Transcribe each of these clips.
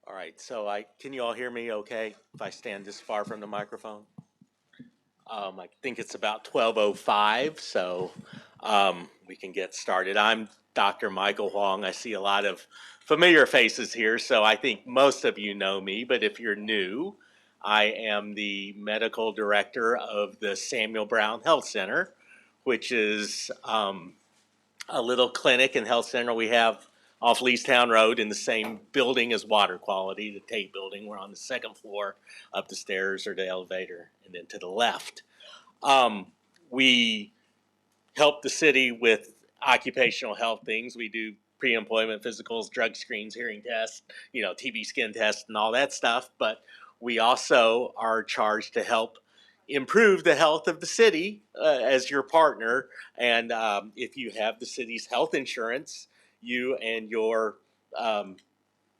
All right, so can you all hear me okay if I stand this far from the microphone? I think it's about 12:05, so we can get started. I'm Dr. Michael Huang. I see a lot of familiar faces here, so I think most of you know me, but if you're new, I am the medical director of the Samuel Brown Health Center, which is a little clinic and health center we have off Leestown Road in the same building as Water Quality, the Tate building. We're on the second floor, up the stairs or the elevator, and then to the left. We help the city with occupational health things. We do pre-employment physicals, drug screens, hearing tests, TB skin tests, and all that stuff. But we also are charged to help improve the health of the city as your partner. And if you have the city's health insurance, you and your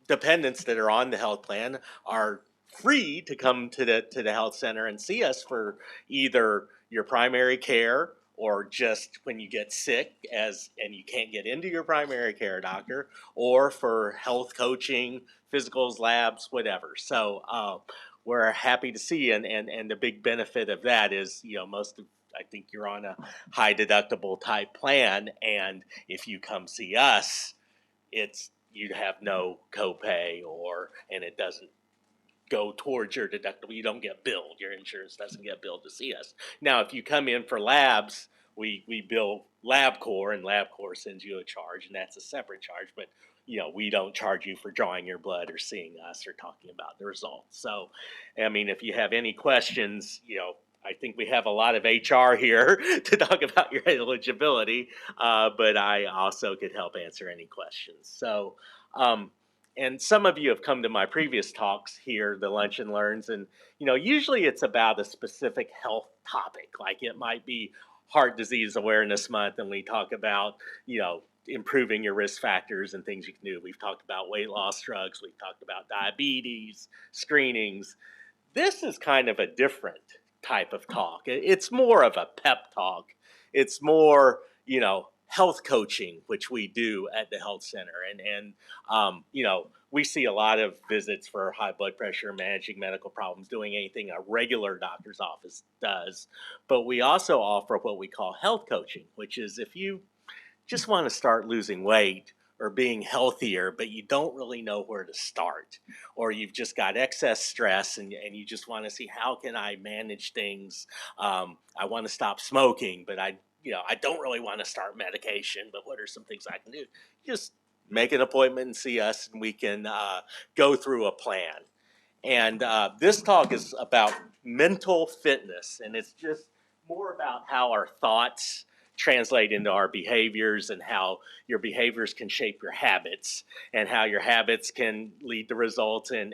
dependents that are on the health plan are free to come to the health center and see us for either your primary care or just when you get sick and you can't get into your primary care doctor, or for health coaching, physicals, labs, whatever. So we're happy to see you, and the big benefit of that is, I think you're on a high deductible type plan, and if you come see us, you have no copay, and it doesn't go towards your deductible. You don't get billed. Your insurance doesn't get billed to see us. Now, if you come in for labs, we bill LabCorp, and LabCorp sends you a charge, and that's a separate charge. But we don't charge you for drawing your blood or seeing us or talking about the results. So, I mean, if you have any questions, I think we have a lot of HR here to talk about your eligibility, but I also could help answer any questions. So, and some of you have come to my previous talks here, the Lunch and Learns, and usually it's about a specific health topic. Like it might be Heart Disease Awareness Month, and we talk about improving your risk factors and things you can do. We've talked about weight loss drugs. We've talked about diabetes, screenings. This is kind of a different type of talk. It's more of a pep talk. It's more, health coaching, which we do at the health center. And we see a lot of visits for high blood pressure, managing medical problems, doing anything a regular doctor's office does. But we also offer what we call health coaching, which is if you just want to start losing weight or being healthier, but you don't really know where to start, or you've just got excess stress and you just want to see how can I manage things. I want to stop smoking, but I don't really want to start medication, but what are some things I can do? Just make an appointment and see us, and we can go through a plan. And this talk is about mental fitness, and it's just more about how our thoughts translate into our behaviors, and how your behaviors can shape your habits, and how your habits can lead to results, and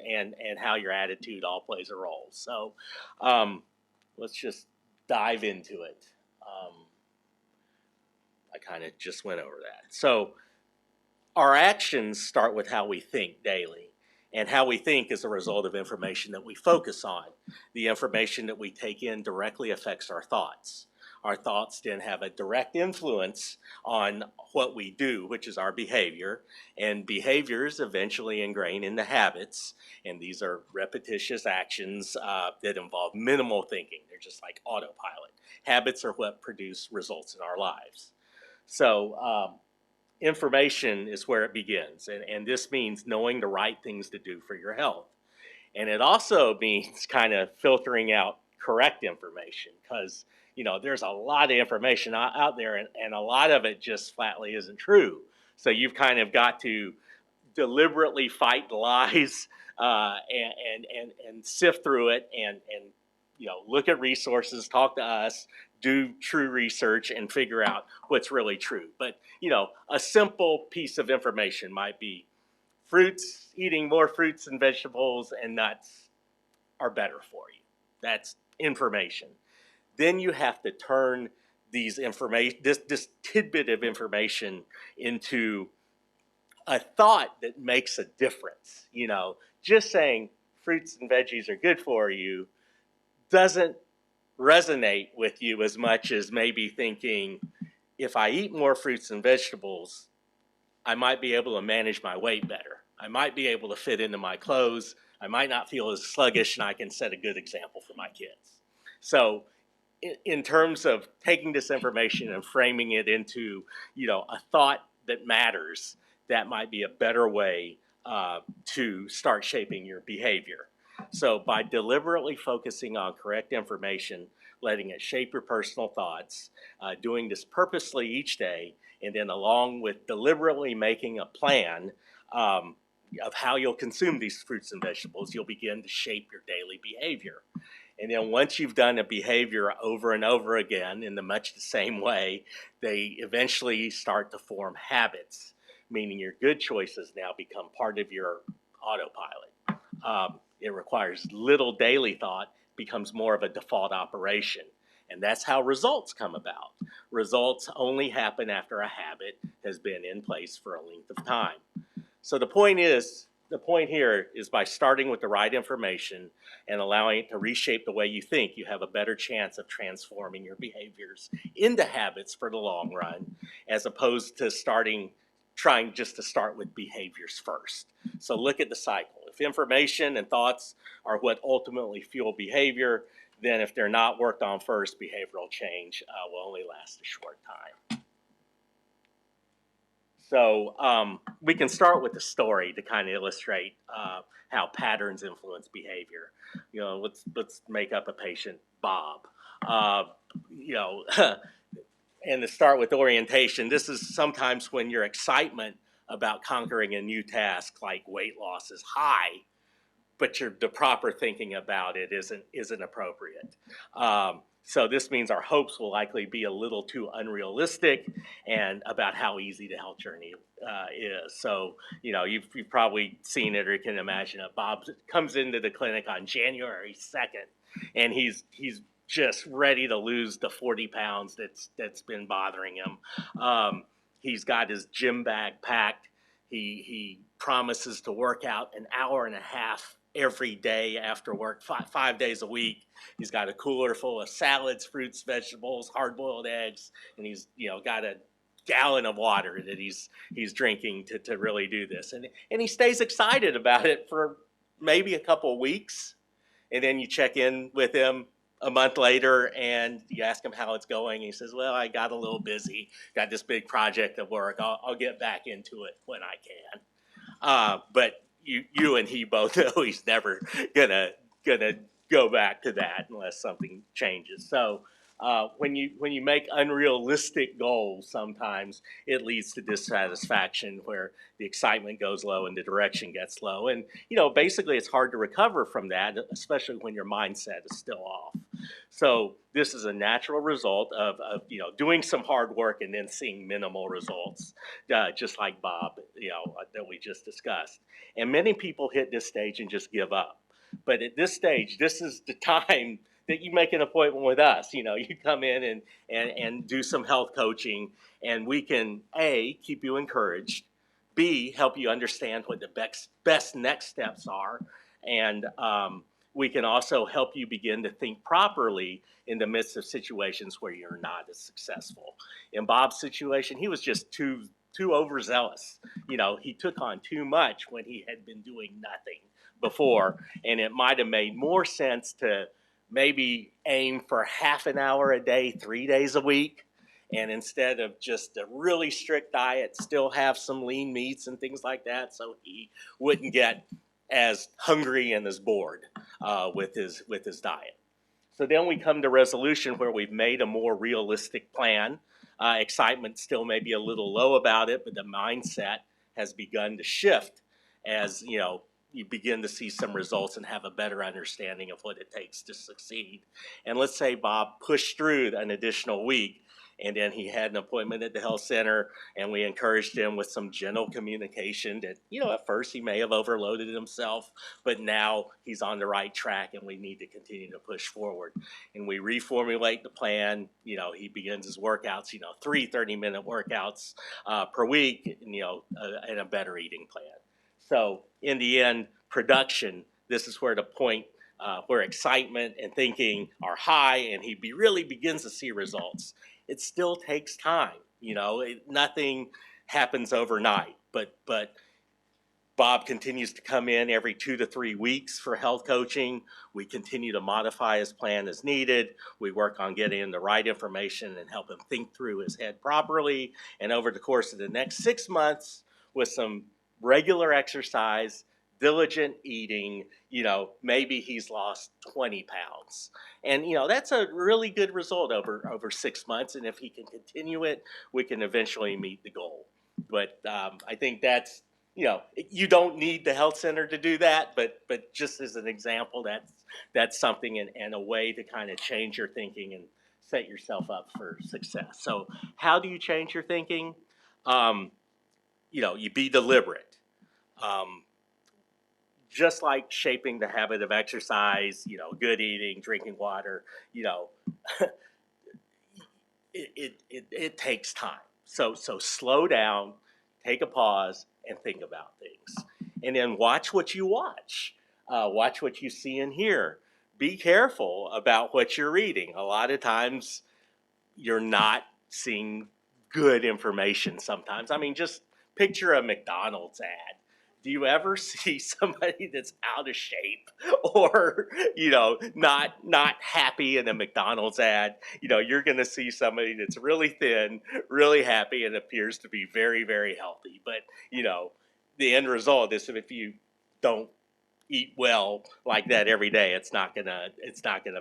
how your attitude all plays a role. So let's just dive into it. I kind of just went over that. So our actions start with how we think daily. And how we think is a result of information that we focus on. The information that we take in directly affects our thoughts. Our thoughts then have a direct influence on what we do, which is our behavior. And behaviors eventually ingrain into habits. And these are repetitious actions that involve minimal thinking. They're just like autopilot. Habits are what produce results in our lives. So, information is where it begins, and this means knowing the right things to do for your health. And it also means kind of filtering out correct information, because there's a lot of information out there, and a lot of it just flatly isn't true. So you've kind of got to deliberately fight the lies, and sift through it, and look at resources, talk to us, do true research, and figure out what's really true. But a simple piece of information might be eating more fruits and vegetables and nuts are better for you. That's information. Then you have to turn this tidbit of information into a thought that makes a difference. Just saying fruits and veggies are good for you doesn't resonate with you as much as maybe thinking, if I eat more fruits and vegetables, I might be able to manage my weight better. I might be able to fit into my clothes. I might not feel as sluggish, and I can set a good example for my kids. So in terms of taking this information and framing it into, a thought that matters, that might be a better way to start shaping your behavior. So by deliberately focusing on correct information, letting it shape your personal thoughts, doing this purposely each day, and then along with deliberately making a plan of how you'll consume these fruits and vegetables, you'll begin to shape your daily behavior. And then once you've done a behavior over and over again in much the same way, they eventually start to form habits, meaning your good choices now become part of your autopilot. It requires little daily thought, becomes more of a default operation. And that's how results come about. Results only happen after a habit has been in place for a length of time. So the point here is by starting with the right information and allowing it to reshape the way you think, you have a better chance of transforming your behaviors into habits for the long run, as opposed to trying just to start with behaviors first. So look at the cycle. If information and thoughts are what ultimately fuel behavior, then if they're not worked on first, behavioral change will only last a short time. So we can start with a story to kind of illustrate how patterns influence behavior. Let's make up a patient, Bob. You know, and to start with orientation, this is sometimes when your excitement about conquering a new task like weight loss is high, but the proper thinking about it isn't appropriate. So this means our hopes will likely be a little too unrealistic and about how easy the health journey is. So, you've probably seen it or you can imagine it. Bob comes into the clinic on January 2nd, and he's just ready to lose the 40 pounds that's been bothering him. He's got his gym bag packed. He promises to work out an hour and a half every day after work, five days a week. He's got a cooler full of salads, fruits, vegetables, hard-boiled eggs, and he's got a gallon of water that he's drinking to really do this. And he stays excited about it for maybe a couple of weeks, and then you check in with him a month later and you ask him how it's going. And he says, well, I got a little busy, got this big project at work. I'll get back into it when I can. But you and he both know he's never gonna go back to that unless something changes. So when you make unrealistic goals, sometimes it leads to dissatisfaction where the excitement goes low and the direction gets low. And basically it's hard to recover from that, especially when your mindset is still off. So this is a natural result of doing some hard work and then seeing minimal results, just like Bob, that we just discussed. And many people hit this stage and just give up. But at this stage, this is the time that you make an appointment with us. You come in and do some health coaching, and we can A, keep you encouraged, B, help you understand what the best next steps are, and we can also help you begin to think properly in the midst of situations where you're not as successful. In Bob's situation, he was just too overzealous. He took on too much when he had been doing nothing before, and it might have made more sense to maybe aim for half an hour a day, 3 days a week, and instead of just a really strict diet, still have some lean meats and things like that, so he wouldn't get as hungry and as bored with his diet. So then we come to resolution where we've made a more realistic plan. Excitement still may be a little low about it, but the mindset has begun to shift as you begin to see some results and have a better understanding of what it takes to succeed. And let's say Bob pushed through an additional week, and then he had an appointment at the health center, and we encouraged him with some gentle communication that, at first he may have overloaded himself, but now he's on the right track and we need to continue to push forward. And we reformulate the plan. He begins his workouts, 3 30-minute workouts per week, and a better eating plan. So in the end, production, this is where the point where excitement and thinking are high and he really begins to see results. It still takes time. Nothing happens overnight, but Bob continues to come in every 2 to 3 weeks for health coaching. We continue to modify his plan as needed. We work on getting him the right information and help him think through his head properly. And over the course of the next 6 months, with some regular exercise, diligent eating, maybe he's lost 20 pounds. And, that's a really good result over 6 months. And if he can continue it, we can eventually meet the goal. But I think you don't need the health center to do that, but just as an example, that's something and a way to kind of change your thinking and set yourself up for success. So how do you change your thinking? You be deliberate. Just like shaping the habit of exercise, good eating, drinking water, it takes time. So slow down, take a pause, and think about things. And then watch what you watch. Watch what you see and hear. Be careful about what you're reading. A lot of times you're not seeing good information sometimes. I mean, just picture a McDonald's ad. Do you ever see somebody that's out of shape or, not happy in a McDonald's ad? You're going to see somebody that's really thin, really happy, and appears to be very, very healthy. But, the end result is if you don't eat well like that every day, it's not gonna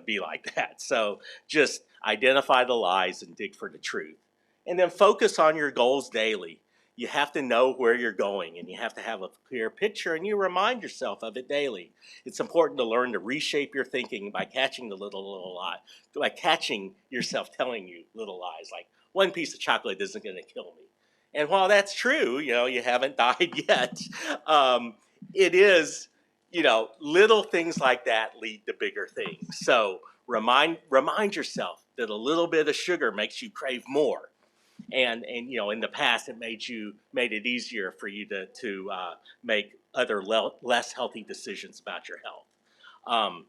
be like that. So just identify the lies and dig for the truth, and then focus on your goals daily. You have to know where you're going, and you have to have a clear picture, and you remind yourself of it daily. It's important to learn to reshape your thinking by catching the little lie, by catching yourself telling you little lies, like one piece of chocolate isn't going to kill me. And while that's true, you haven't died yet. It is, little things like that lead to bigger things. So remind yourself that a little bit of sugar makes you crave more. And in the past, it made it easier for you to make other less healthy decisions about your health. Um,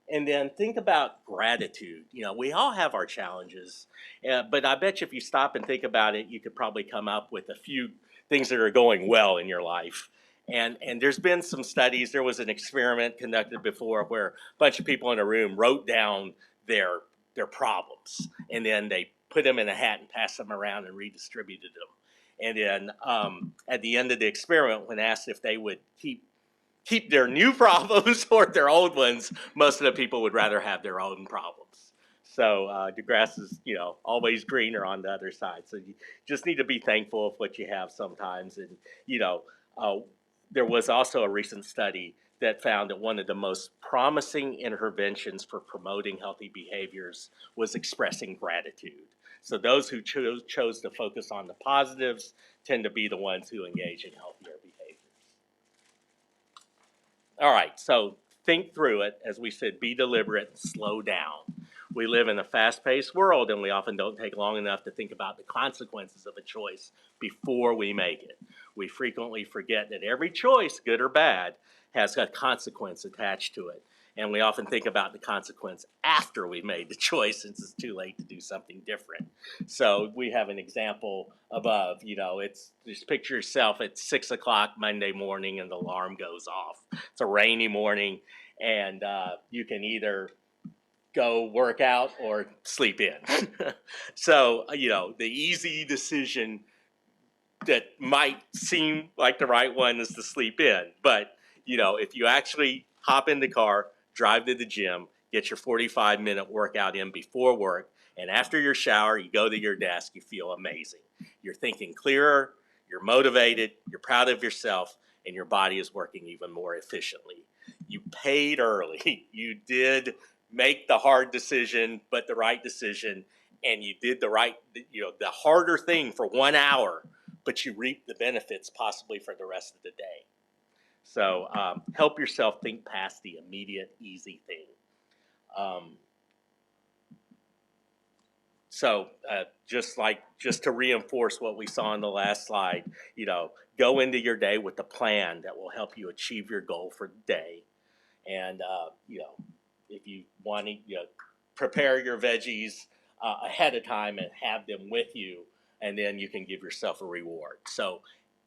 and then think about gratitude. We all have our challenges, but I bet you if you stop and think about it, you could probably come up with a few things that are going well in your life. And there's been some studies. There was an experiment conducted before where a bunch of people in a room wrote down their problems, and then they put them in a hat and passed them around and redistributed them. And then at the end of the experiment, when asked if they would keep their new problems or their old ones, most of the people would rather have their own problems. So the grass is, always greener on the other side. So you just need to be thankful of what you have sometimes. And, uh, there was also a recent study that found that one of the most promising interventions for promoting healthy behaviors was expressing gratitude. So those who chose to focus on the positives tend to be the ones who engage in healthier behaviors. All right, so think through it. As we said, be deliberate and slow down. We live in a fast-paced world, and we often don't take long enough to think about the consequences of a choice before we make it. We frequently forget that every choice, good or bad, has a consequence attached to it. And we often think about the consequence after we made the choice, since it's too late to do something different. So we have an example above. It's just picture yourself at 6 o'clock Monday morning and the alarm goes off. It's a rainy morning, and you can either go work out or sleep in. So, the easy decision that might seem like the right one is to sleep in. But, if you actually hop in the car, drive to the gym, get your 45-minute workout in before work, and after your shower, you go to your desk, you feel amazing. You're thinking clearer, you're motivated, you're proud of yourself, and your body is working even more efficiently. You paid early. You did make the hard decision, but the right decision, and you did the harder thing for 1 hour, but you reap the benefits possibly for the rest of the day. So help yourself think past the immediate, easy thing. Just to reinforce what we saw in the last slide, go into your day with a plan that will help you achieve your goal for the day. And, if you want to prepare your veggies ahead of time and have them with you, and then you can give yourself a reward. So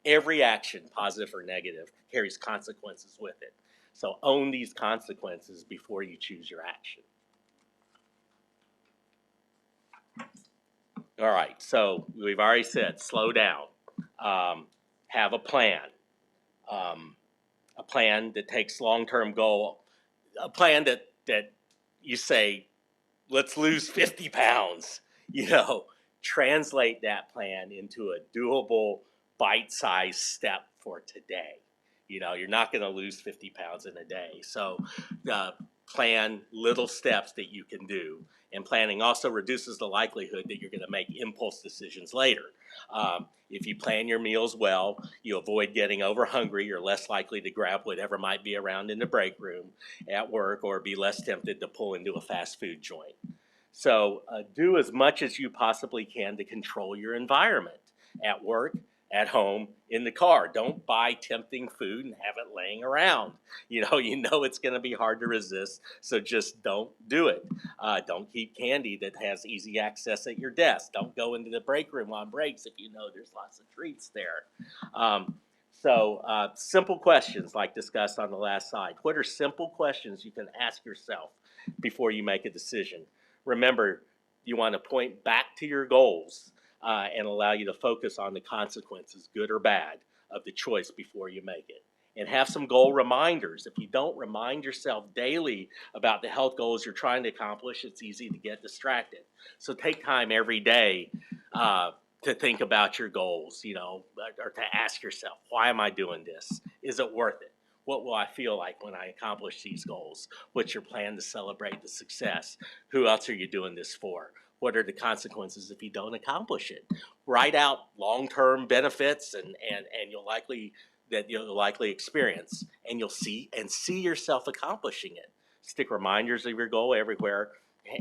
Every action, positive or negative, carries consequences with it. So own these consequences before you choose your action. All right, so we've already said slow down, have um, a plan that takes long-term goal, a plan that you say, let's lose 50 pounds, you know, translate that plan into a doable bite-sized step for today. You know, you're not going to lose 50 pounds in a day. So plan little steps that you can do. And planning also reduces the likelihood that you're going to make impulse decisions later. If you plan your meals well, you avoid getting over hungry. You're less likely to grab whatever might be around in the break room at work or be less tempted to pull into a fast food joint. So do as much as you possibly can to control your environment at work, at home, in the car. Don't buy tempting food and have it laying around. You know it's going to be hard to resist, so just don't do it. Don't keep candy that has easy access at your desk. Don't go into the break room on breaks if you know there's lots of treats there. Simple questions like discussed on the last slide. What are simple questions you can ask yourself before you make a decision? Remember, you want to point back to your goals and allow you to focus on the consequences, good or bad, of the choice before you make it. And have some goal reminders. If you don't remind yourself daily about the health goals you're trying to accomplish, it's easy to get distracted. So take time every day to think about your goals, or to ask yourself, why am I doing this? Is it worth it? What will I feel like when I accomplish these goals? What's your plan to celebrate the success? Who else are you doing this for? What are the consequences if you don't accomplish it? Write out long-term benefits and you'll likely experience, and you'll see yourself accomplishing it. Stick reminders of your goal everywhere.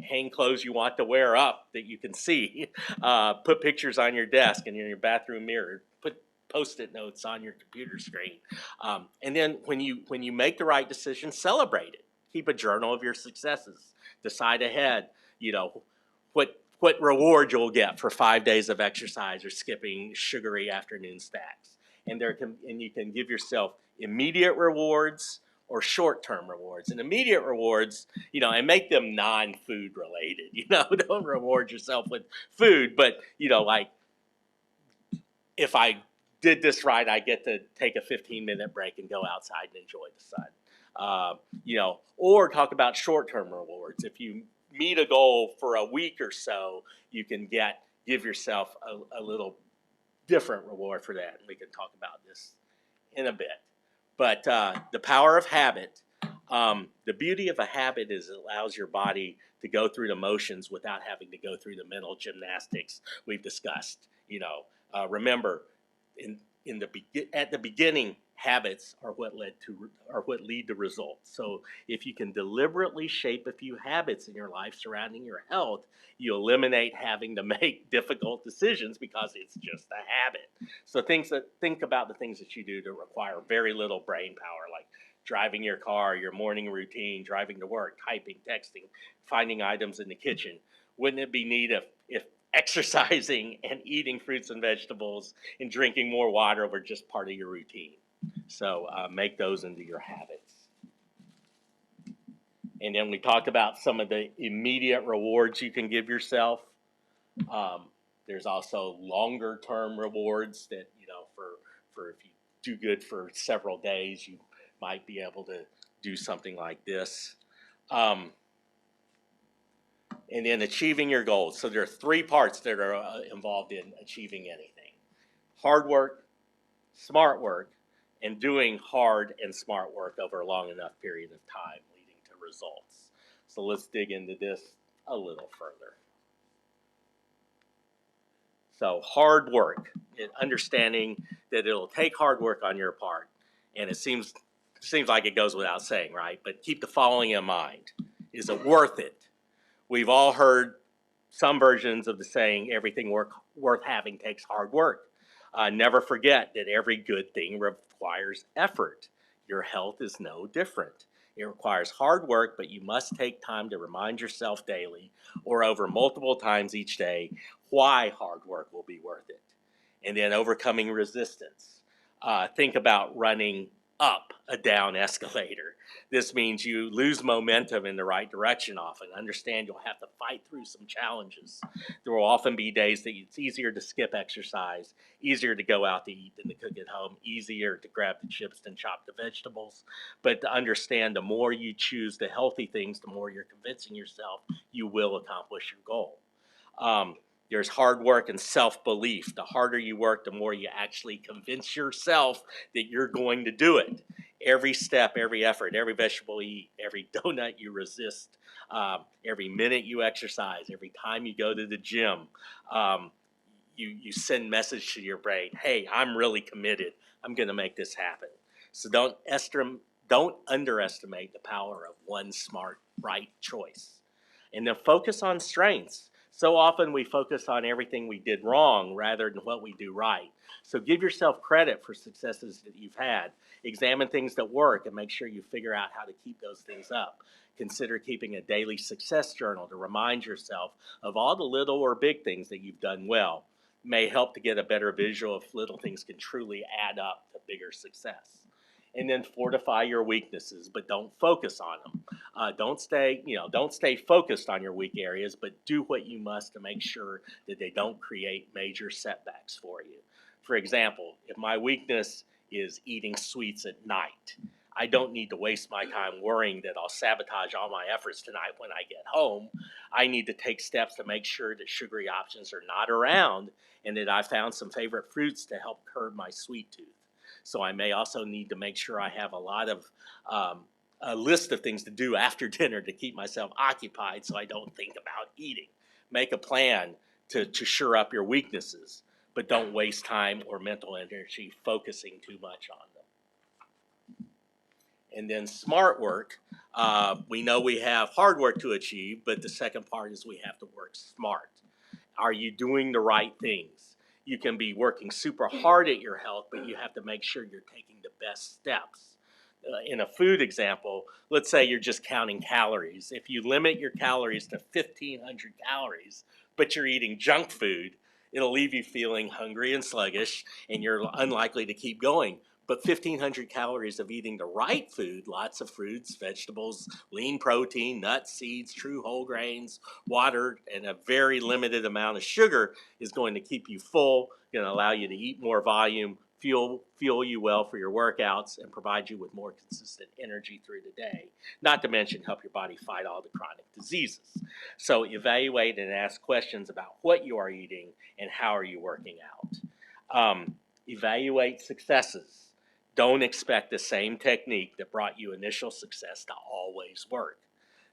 Hang clothes you want to wear up that you can see. Put pictures on your desk and in your bathroom mirror. Put Post-it notes on your computer screen. And then when you make the right decision, celebrate it. Keep a journal of your successes. Decide ahead, what reward you'll get for 5 days of exercise or skipping sugary afternoon snacks. And you can give yourself immediate rewards or short-term rewards. And immediate rewards, and make them non-food related. Don't reward yourself with food, but like, if I did this right, I get to take a 15-minute break and go outside and enjoy the sun. Or talk about short-term rewards. If you meet a goal for a week or so, you can give yourself a little different reward for that. And we can talk about this in a bit. But the power of habit, the beauty of a habit is it allows your body to go through the motions without having to go through the mental gymnastics we've discussed. Remember, at the beginning, habits are what lead to results. So if you can deliberately shape a few habits in your life surrounding your health, you eliminate having to make difficult decisions because it's just a habit. So think about the things that you do that require very little brain power, like driving your car, your morning routine, driving to work, typing, texting, finding items in the kitchen. Wouldn't it be neat if exercising and eating fruits and vegetables and drinking more water were just part of your routine? So make those into your habits. And then we talked about some of the immediate rewards you can give yourself. There's also longer term rewards that, for if you do good for several days, you might be able to do something like this. And then achieving your goals. So there are 3 parts that are involved in achieving anything: hard work, smart work, and doing hard and smart work over a long enough period of time, leading to results. So let's dig into this a little further. So hard work, understanding that it'll take hard work on your part, and it seems like it goes without saying, right? But keep the following in mind: is it worth it? We've all heard some versions of the saying, everything worth having takes hard work. Never forget that every good thing requires effort. Your health is no different. It requires hard work, but you must take time to remind yourself daily or over multiple times each day why hard work will be worth it. And then overcoming resistance. Think about running up a down escalator. This means you lose momentum in the right direction often. Understand you'll have to fight through some challenges. There will often be days that it's easier to skip exercise, easier to go out to eat than to cook at home, easier to grab the chips than chop the vegetables. But to understand, the more you choose the healthy things, the more you're convincing yourself you will accomplish your goal. Um, there's hard work and self belief. The harder you work, the more you actually convince yourself that you're going to do it. Every step, every effort, every vegetable you eat, every donut you resist, every minute you exercise, every time you go to the gym, um, you send message to your brain, hey, I'm really committed. I'm going to make this happen. So don't underestimate the power of one smart, right choice. And then focus on strengths. So often we focus on everything we did wrong rather than what we do right. So give yourself credit for successes that you've had. Examine things that work and make sure you figure out how to keep those things up. Consider keeping a daily success journal to remind yourself of all the little or big things that you've done well. May help to get a better visual if little things can truly add up to bigger success. And then fortify your weaknesses, but don't focus on them. Don't stay focused on your weak areas, but do what you must to make sure that they don't create major setbacks for you. For example, if my weakness is eating sweets at night, I don't need to waste my time worrying that I'll sabotage all my efforts tonight when I get home. I need to take steps to make sure that sugary options are not around and that I found some favorite fruits to help curb my sweet tooth. So I may also need to make sure I have um, a list of things to do after dinner to keep myself occupied so I don't think about eating. Make a plan to shore up your weaknesses, but don't waste time or mental energy focusing too much on them. And then smart work. We know we have hard work to achieve, but the second part is we have to work smart. Are you doing the right things? You can be working super hard at your health, but you have to make sure you're taking the best steps. In a food example, let's say you're just counting calories. If you limit your calories to 1,500 calories, but you're eating junk food, it'll leave you feeling hungry and sluggish, and you're unlikely to keep going. But 1,500 calories of eating the right food, lots of fruits, vegetables, lean protein, nuts, seeds, true whole grains, water, and a very limited amount of sugar is going to keep you full, going to allow you to eat more volume, fuel you well for your workouts, and provide you with more consistent energy through the day. Not to mention help your body fight all the chronic diseases. So evaluate and ask questions about what you are eating and how are you working out. Evaluate successes. Don't expect the same technique that brought you initial success to always work.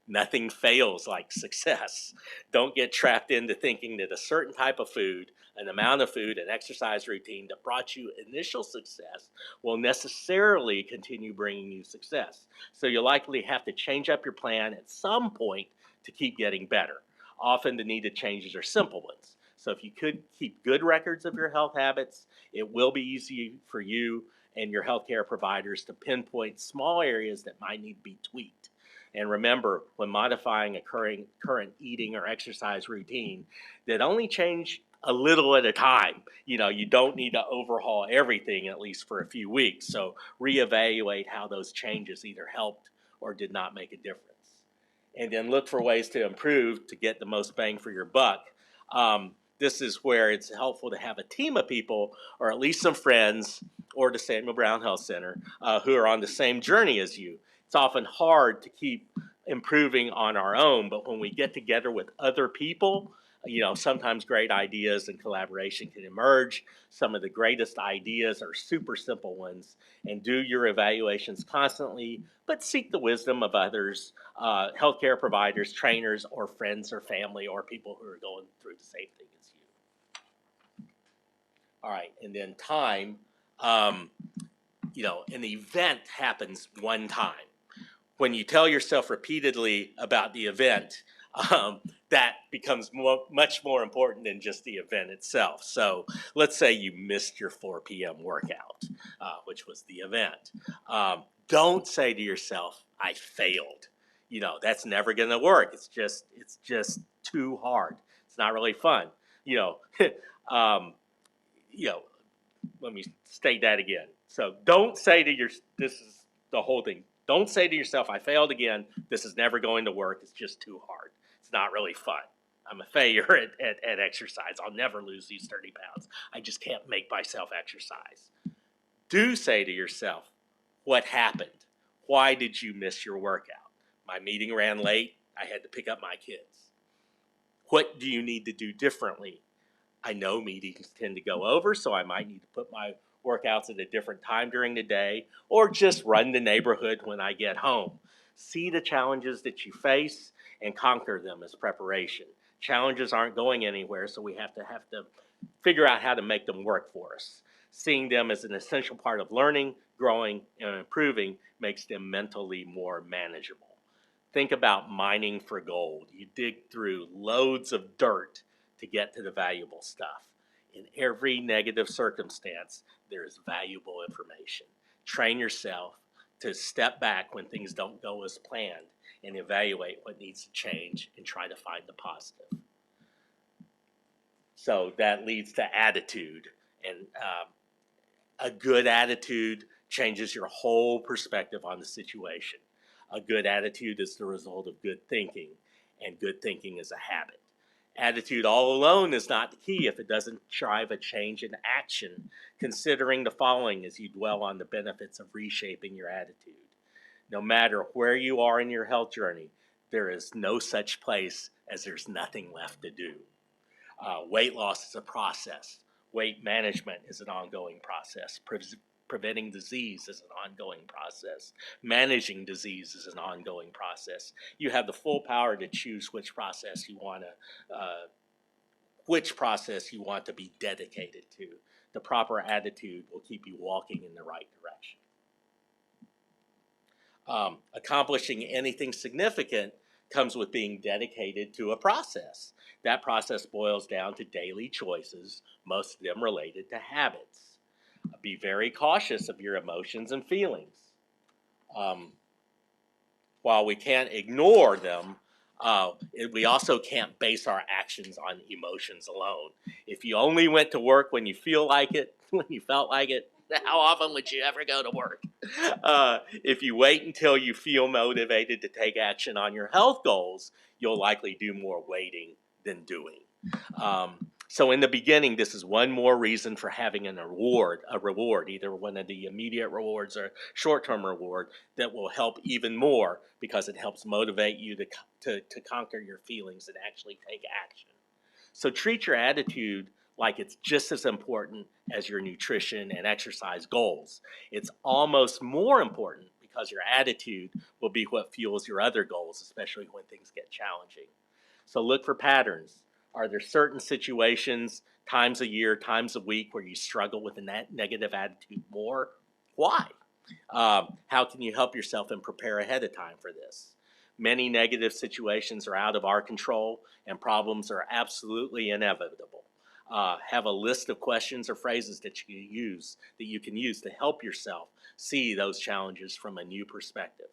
Nothing fails like success. Don't get trapped into thinking that a certain type of food, an amount of food, an exercise routine that brought you initial success will necessarily continue bringing you success. So you'll likely have to change up your plan at some point to keep getting better. Often the needed changes are simple ones. So if you could keep good records of your health habits, it will be easy for you and your healthcare providers to pinpoint small areas that might need to be tweaked. And remember, when modifying a current eating or exercise routine, that only change a little at a time. You don't need to overhaul everything at least for a few weeks. So reevaluate how those changes either helped or did not make a difference. And then look for ways to improve to get the most bang for your buck. This is where it's helpful to have a team of people, or at least some friends, or the Samuel Brown Health Center, who are on the same journey as you. It's often hard to keep improving on our own, but when we get together with other people, sometimes great ideas and collaboration can emerge. Some of the greatest ideas are super simple ones, and do your evaluations constantly, but seek the wisdom of others, healthcare providers, trainers, or friends or family, or people who are going through the same thing as you. All right, and then time. Um, an event happens one time. When you tell yourself repeatedly about the event, that becomes much more important than just the event itself. So let's say you missed your 4 p.m. workout, which was the event. Don't say to yourself, I failed. That's never going to work. It's just too hard. It's not really fun. Um, you know, let me state that again. So don't say to your, this is the whole thing. Don't say to yourself, I failed again. This is never going to work. It's just too hard. It's not really fun. I'm a failure at exercise. I'll never lose these 30 pounds. I just can't make myself exercise. Do say to yourself, what happened? Why did you miss your workout? My meeting ran late. I had to pick up my kids. What do you need to do differently? I know meetings tend to go over, so I might need to put my workouts at a different time during the day or just run the neighborhood when I get home. See the challenges that you face and conquer them as preparation. Challenges aren't going anywhere, so we have to figure out how to make them work for us. Seeing them as an essential part of learning, growing, and improving makes them mentally more manageable. Think about mining for gold. You dig through loads of dirt to get to the valuable stuff. In every negative circumstance, there is valuable information. Train yourself to step back when things don't go as planned and evaluate what needs to change and try to find the positive. So that leads to attitude. And a good attitude changes your whole perspective on the situation. A good attitude is the result of good thinking, and good thinking is a habit. Attitude all alone is not the key if it doesn't drive a change in action, considering the following as you dwell on the benefits of reshaping your attitude. No matter where you are in your health journey, there is no such place as there's nothing left to do. Weight loss is a process. Weight management is an ongoing process. Preventing disease is an ongoing process. Managing disease is an ongoing process. You have the full power to choose which process you want to be dedicated to. The proper attitude will keep you walking in the right direction. Accomplishing anything significant comes with being dedicated to a process. That process boils down to daily choices, most of them related to habits. Be very cautious of your emotions and feelings. While we can't ignore them, we also can't base our actions on emotions alone. If you only went to work when you feel like it, when you felt like it, how often would you ever go to work? If you wait until you feel motivated to take action on your health goals, you'll likely do more waiting than doing. So in the beginning, this is one more reason for having a reward, either one of the immediate rewards or short-term reward that will help even more because it helps motivate you to conquer your feelings and actually take action. So treat your attitude like it's just as important as your nutrition and exercise goals. It's almost more important because your attitude will be what fuels your other goals, especially when things get challenging. So look for patterns. Are there certain situations, times a year, times a week where you struggle with a negative attitude more? Why? How can you help yourself and prepare ahead of time for this? Many negative situations are out of our control, and problems are absolutely inevitable. Have a list of questions or phrases that you can use to help yourself see those challenges from a new perspective.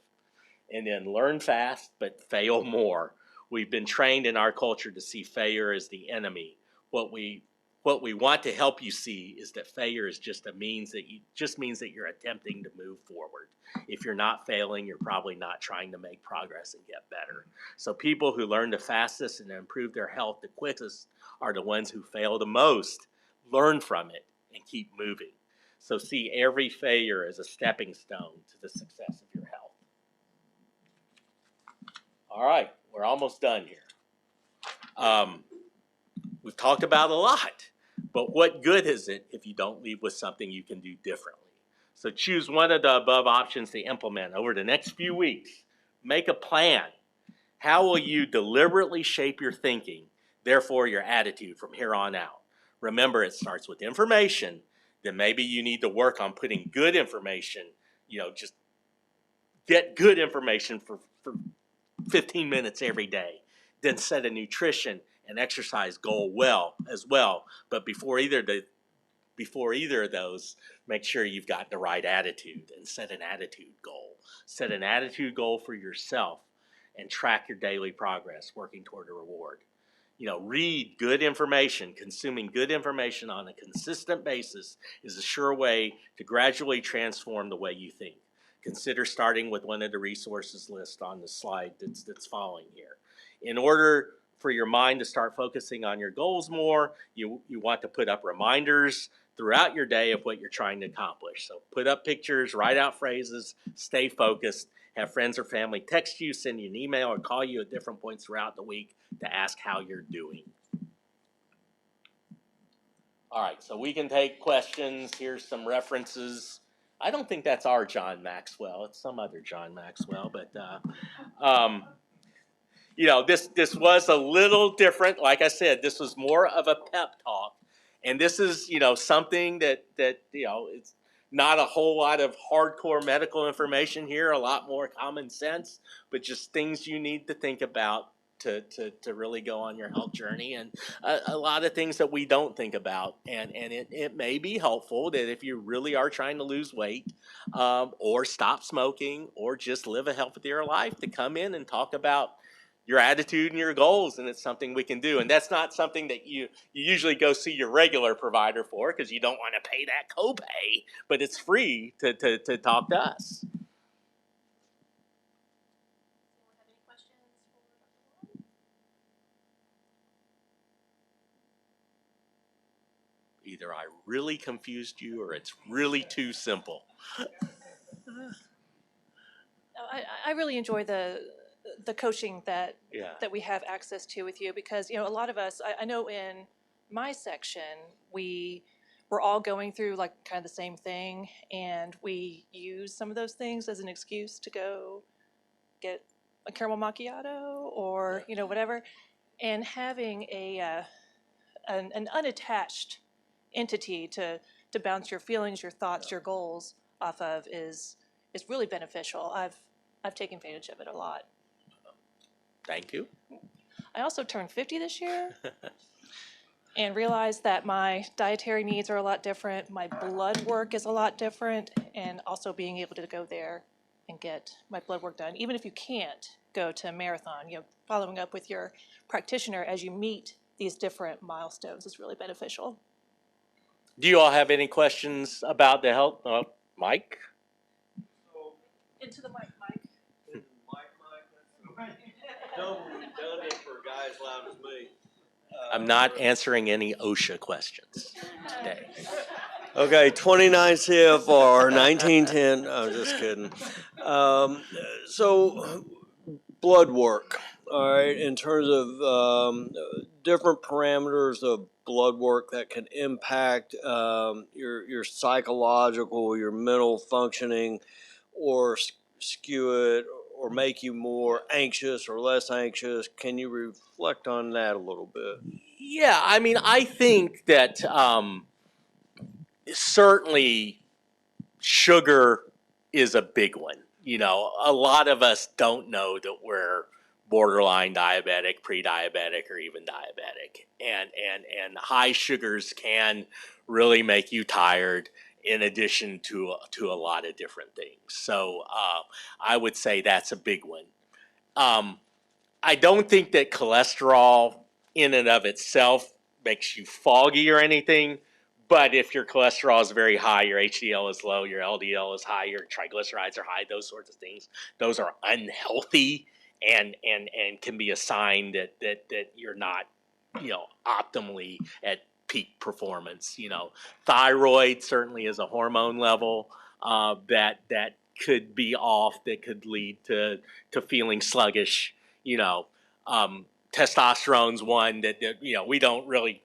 And then learn fast, but fail more. We've been trained in our culture to see failure as the enemy. What we want to help you see is that failure is just means that you're attempting to move forward. If you're not failing, you're probably not trying to make progress and get better. So people who learn the fastest and improve their health the quickest are the ones who fail the most. Learn from it and keep moving. So see every failure as a stepping stone to the success of your health. All right, we're almost done here. We've talked about a lot, but what good is it if you don't leave with something you can do differently? So choose one of the above options to implement over the next few weeks. Make a plan. How will you deliberately shape your thinking, therefore your attitude from here on out? Remember, it starts with information. Then maybe you need to work on putting good information, just get good information for 15 minutes every day. Then set a nutrition and exercise goal as well. But before either of those, make sure you've got the right attitude and set an attitude goal. Set an attitude goal for yourself and track your daily progress working toward a reward. read good information. Consuming good information on a consistent basis is a sure way to gradually transform the way you think. Consider starting with one of the resources list on the slide that's following here. In order for your mind to start focusing on your goals more, you want to put up reminders throughout your day of what you're trying to accomplish. So put up pictures, write out phrases, stay focused, have friends or family text you, send you an email, or call you at different points throughout the week to ask how you're doing. All right, so we can take questions. Here's some references. I don't think that's our John Maxwell. It's some other John Maxwell, but this was a little different. Like I said, this was more of a pep talk, and this is something that it's not a whole lot of hardcore medical information here. A lot more common sense, but just things you need to think about to really go on your health journey, and a lot of things that we don't think about, and it may be helpful that if you really are trying to lose weight, or stop smoking, or just live a healthier life, to come in and talk about your attitude and your goals, and it's something we can do. And that's not something that you usually go see your regular provider for, because you don't want to pay that copay, but it's free to talk to us. Either I really confused you, or it's really too simple. I really enjoy the coaching that we have access to with you, because a lot of us, I know in my section we're all going through like kind of the same thing, and we use some of those things as an excuse to go get a caramel macchiato or whatever, and having an unattached entity to bounce your feelings, your thoughts, your goals off of is really beneficial. I've taken advantage of it a lot. Thank you. I also turned 50 this year and realized that my dietary needs are a lot different. My blood work is a lot different, and also being able to go there and get my blood work done, even if you can't go to a marathon, following up with your practitioner as you meet these different milestones is really beneficial. Do you all have any questions about the health? Mike? Into the mic, Mike. Double redundant for guys loud as me. I'm not answering any OSHA questions today. Okay, 29 CFR, 1910. I'm just kidding. So, blood work. All right, in terms of different parameters of blood work that can impact your psychological, your mental functioning, or skew it, or make you more anxious or less anxious. Can you reflect on that a little bit? Yeah, I mean, I think that certainly sugar is a big one. A lot of us don't know that we're borderline diabetic, pre-diabetic, or even diabetic, and high sugars can really make you tired, in addition to a lot of different things. So I would say that's a big one. I don't think that cholesterol in and of itself makes you foggy or anything. But if your cholesterol is very high, your HDL is low, your LDL is high, your triglycerides are high, those sorts of things, those are unhealthy, and can be a sign that you're not, optimally at peak performance. Thyroid certainly is a hormone level that could be off, that could lead to feeling sluggish. Testosterone's one that we don't really.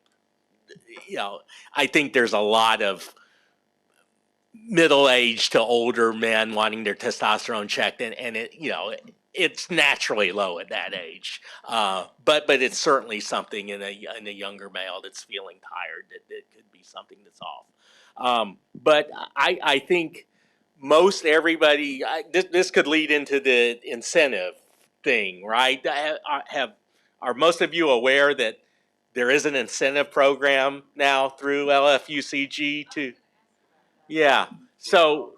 I think there's a lot of middle-aged to older men wanting their testosterone checked, and it's naturally low at that age. But it's certainly something in a younger male that's feeling tired that could be something that's off. But I think most everybody, this could lead into the incentive thing, right? Are most of you aware that there is an incentive program now through LFUCG to, yeah. So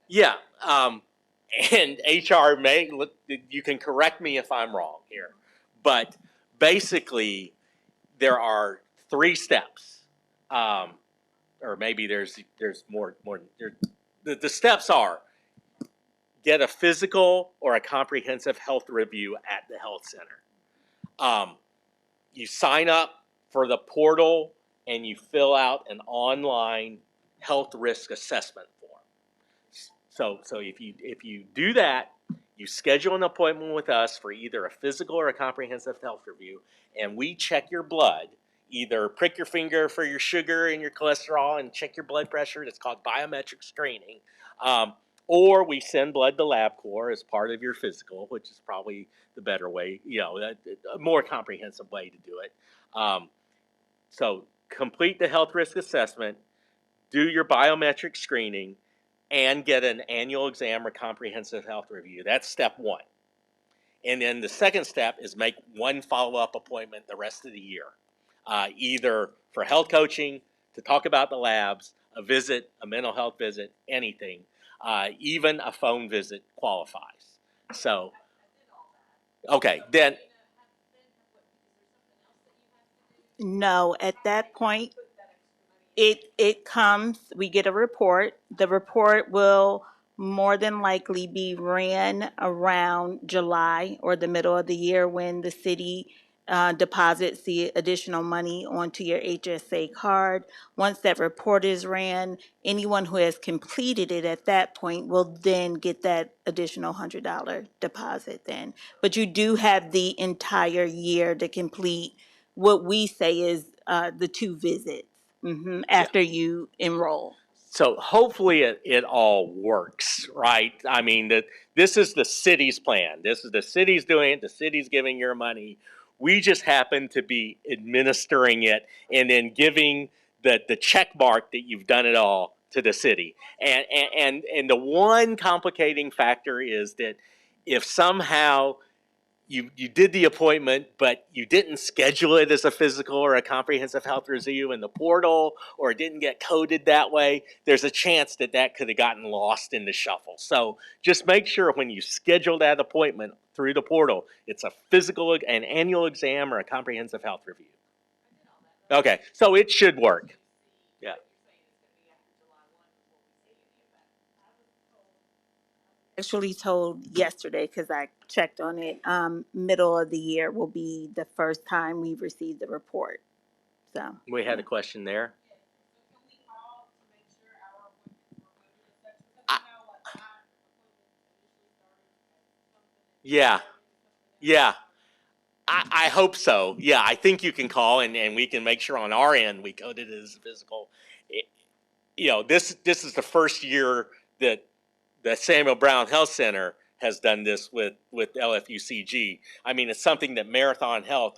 yeah. And HR may, you can correct me if I'm wrong here, but basically there are 3 steps, or maybe there's more. The steps are: get a physical or a comprehensive health review at the health center. You sign up for the portal and you fill out an online health risk assessment form. So if you do that, you schedule an appointment with us for either a physical or a comprehensive health review, and we check your blood. Either prick your finger for your sugar and your cholesterol and check your blood pressure. It's called biometric screening. Or we send blood to LabCorp as part of your physical, which is probably the better way, a more comprehensive way to do it. So complete the health risk assessment, do your biometric screening, and get an annual exam or comprehensive health review. That's step 1. And then the second step is make one follow-up appointment the rest of the year, either for health coaching, to talk about the labs, a visit, a mental health visit, anything. Even a phone visit qualifies. So, okay, then. No, at that point, it comes, we get a report. The report will more than likely be ran around July or the middle of the year when the city deposits the additional money onto your HSA card. Once that report is ran, anyone who has completed it at that point will then get that additional $100 deposit then. But you do have the entire year to complete what we say is the 2 visits after you enroll. So hopefully it all works, right? I mean, this is the city's plan. This is the city's doing it. The city's giving your money. We just happen to be administering it and then giving the check mark that you've done it all to the city. And the one complicating factor is that if somehow you did the appointment, but you didn't schedule it as a physical or a comprehensive health review in the portal, or it didn't get coded that way, there's a chance that could have gotten lost in the shuffle. So just make sure when you schedule that appointment through the portal, it's a physical, an annual exam, or a comprehensive health review. Okay, so it should work. Yeah. Actually told yesterday, because I checked on it, middle of the year will be the first time we've received the report. So We had a question there. Yeah. I hope so. Yeah, I think you can call and we can make sure on our end we code it as physical. This is the first year that the Samuel Brown Health Center has done this with LFUCG. I mean, it's something that Marathon Health,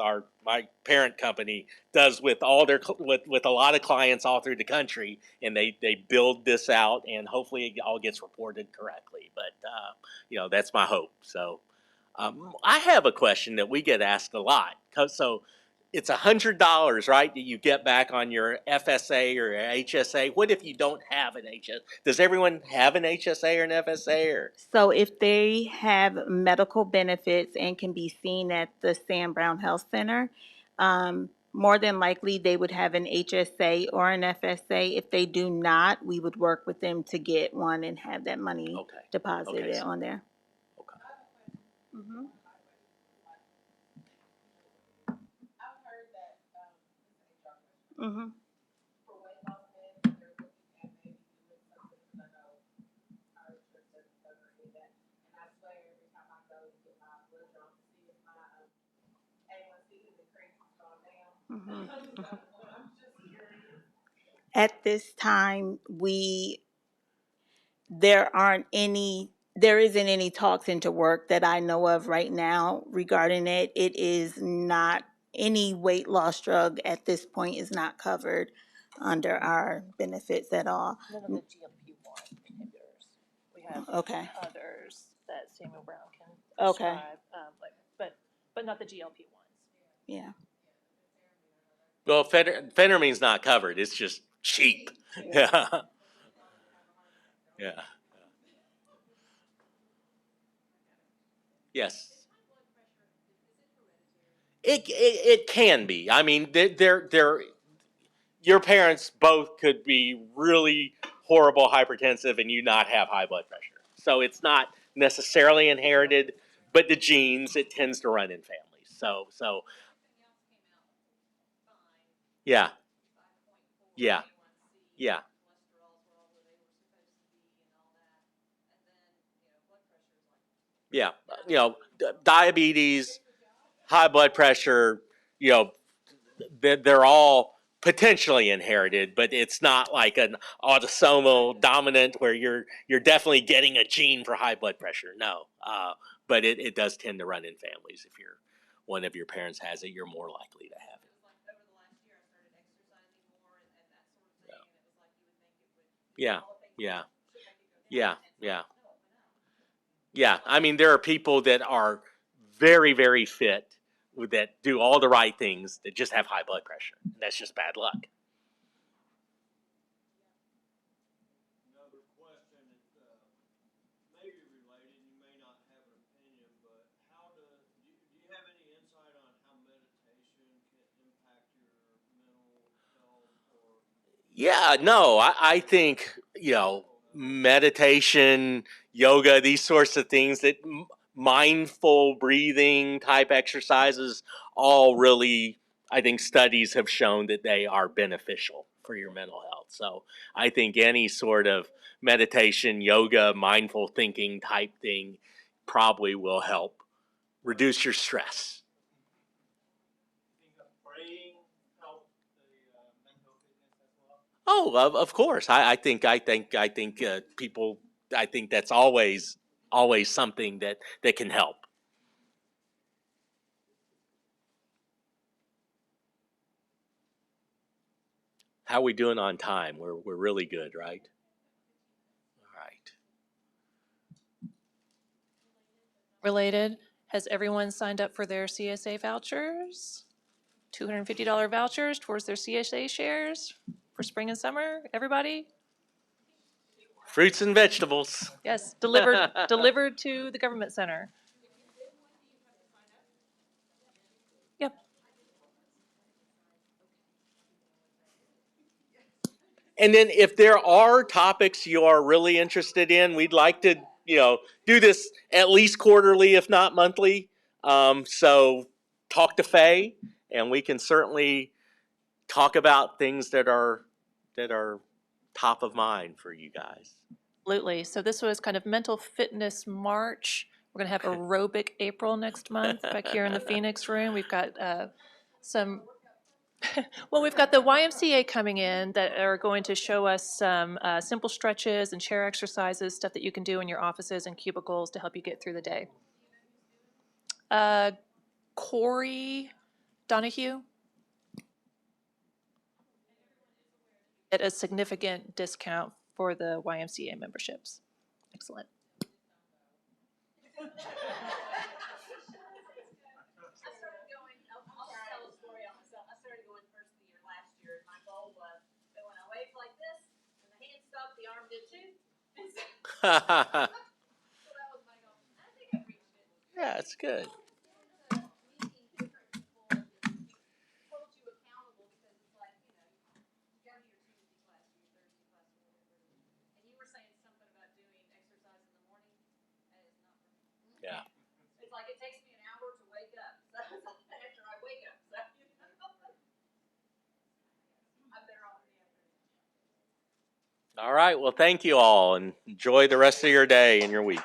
my parent company, does with all their with a lot of clients all through the country, and they build this out, and hopefully it all gets reported correctly. But that's my hope. So. I have a question that we get asked a lot. So it's $100, right, that you get back on your FSA or HSA. What if you don't have an HSA? Does everyone have an HSA or an FSA? Or? So if they have medical benefits and can be seen at the Sam Brown Health Center, more than likely they would have an HSA or an FSA. If they do not, we would work with them to get one and have that money deposited on there. Mm-hmm. Mm-hmm. Mm-hmm. At this time, there isn't any talks into work that I know of right now regarding it. It is not, any weight loss drug at this point is not covered under our benefits at all. None of the GLP-1 inhibitors. We have others that Samuel Brown can prescribe, but not the GLP-1s. Yeah. Well, phentermine's not covered. It's just cheap. Yeah. Yeah. Yes. It can be. I mean, they're your parents both could be really horrible hypertensive and you not have high blood pressure. So it's not necessarily inherited, but the genes, it tends to run in families. So yeah, yeah, yeah, yeah. Diabetes, high blood pressure, you know, they're all potentially inherited, but it's not like an autosomal dominant where you're definitely getting a gene for high blood pressure. No, but it does tend to run in families. If one of your parents has it, you're more likely to have it. Yeah, yeah, yeah, yeah, yeah. I mean, there are people that are very, very fit that do all the right things that just have high blood pressure. That's just bad luck. Another question maybe related. You may not have an opinion, but do you have any insight on how meditation can impact your mental health or? Yeah, no, I think, meditation, yoga, these sorts of things that mindful breathing type exercises, all really, I think studies have shown that they are beneficial for your mental health. So I think any sort of meditation, yoga, mindful thinking type thing probably will help reduce your stress. Oh, of course. I think people. I think that's always something that can help. How are we doing on time? We're really good, right? All right. Related, has everyone signed up for their CSA vouchers? $250 vouchers towards their CSA shares for spring and summer? Everybody? Fruits and vegetables. Yes, delivered to the government center. Yep. And then if there are topics you are really interested in, we'd like to, do this at least quarterly, if not monthly. So talk to Faye, and we can certainly talk about things that are top of mind for you guys. Absolutely. So this was kind of mental fitness March. We're going to have aerobic April next month back here in the Phoenix room. We've got some, well, we've got the YMCA coming in that are going to show us some simple stretches and chair exercises, stuff that you can do in your offices and cubicles to help you get through the day. Corey Donahue at a significant discount for the YMCA memberships. Excellent. Yeah, it's good. Yeah. It's like it takes me an hour to wake up. So after I wake up, so I'm better off in the afternoon. All right. Well, thank you all, and enjoy the rest of your day and your week.